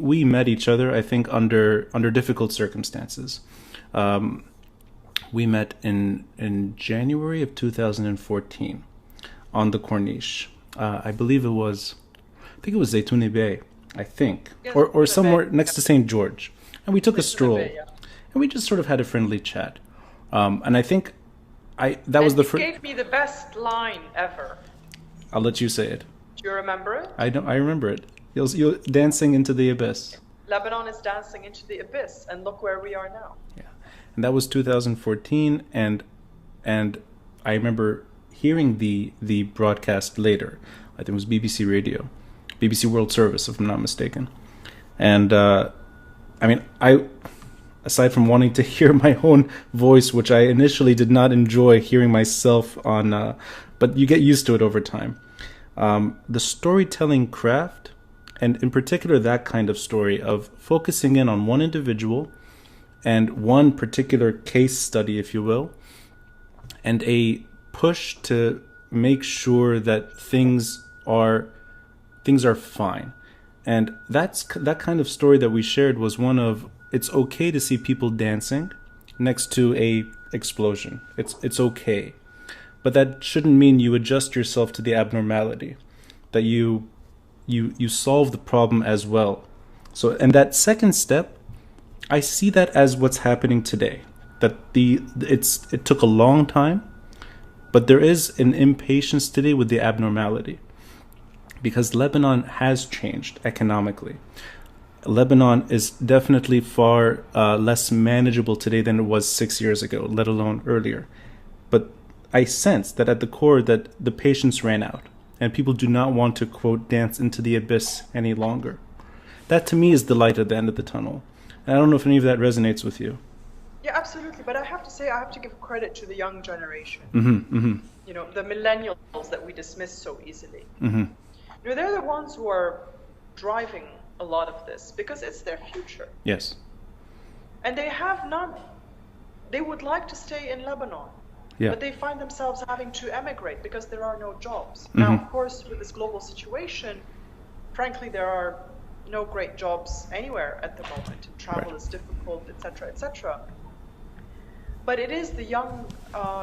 we met each other, I think, under difficult circumstances. We met in January of 2014 on the Corniche. I believe it was, Zaytouni Bay, I think, Yes, or Zaytouni somewhere Bay. next to St. George, and we took a Zaytouni stroll, Bay, yeah. and we just sort of had a friendly chat. And I think that was And the you first. gave me the best line ever. I'll let you say it. Do you remember it? I don't. I remember it. You're dancing into the abyss. Lebanon is dancing into the abyss, and look where we are now. Yeah, and that was 2014, and I remember hearing the broadcast later. I think it was BBC Radio, BBC World Service, if I'm not mistaken. And I mean, aside from wanting to hear my own voice, which I initially did not enjoy hearing myself on, but you get used to it over time. The storytelling craft, and in particular that kind of story of focusing in on one individual and one particular case study, if you will, and a push to make sure that things are fine. And that kind of story that we shared was one of, it's okay to see people dancing next to a explosion. It's okay. But that shouldn't mean you adjust yourself to the abnormality, that you solve the problem as well. So, and that second step, I see that as what's happening today. That it took a long time, but there is an impatience today with the abnormality, because Lebanon has changed economically. Lebanon is definitely far less manageable today than it was 6 years ago, let alone earlier. But I sense that at the core that the patience ran out, and people do not want to, quote, dance into the abyss any longer. That to me is the light at the end of the tunnel. And I don't know if any of that resonates with you. Yeah, absolutely. But I have to say, I have to give credit to the young generation. Mm-hmm, mm-hmm. You know, the millennials that we dismiss so easily. Mm-hmm. You know, they're the ones who are driving a lot of this because it's their future. Yes. And they have none. They would like to stay in Lebanon. Yeah. But they find themselves having to emigrate because there are no jobs. Mm-hmm. Now, of course, with this global situation, frankly, there are no great jobs anywhere at the moment. And travel Right. is difficult, etc., etc. But it is the young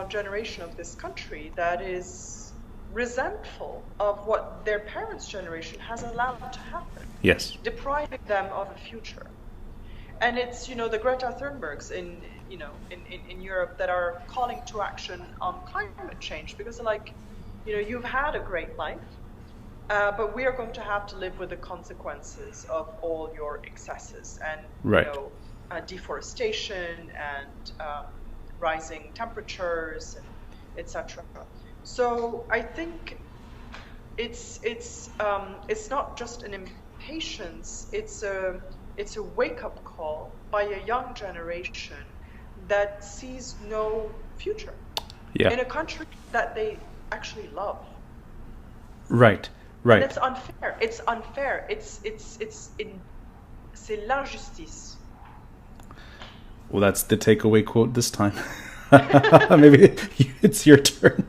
generation of this country that is resentful of what their parents' generation has allowed to happen, Yes. depriving them of a future. And it's, you know, the Greta Thunbergs in Europe that are calling to action on climate change because they're like, you know, you've had a great life, but we are going to have to live with the consequences of all your excesses and, Right. you know, deforestation and rising temperatures, and etc. So I think it's not just an impatience; it's a wake-up call by a young generation that sees no future Yeah. in a country that they actually love. Right. And Right. it's unfair. It's unfair. C'est l'injustice. Well, that's the takeaway quote this time. Maybe it's your turn.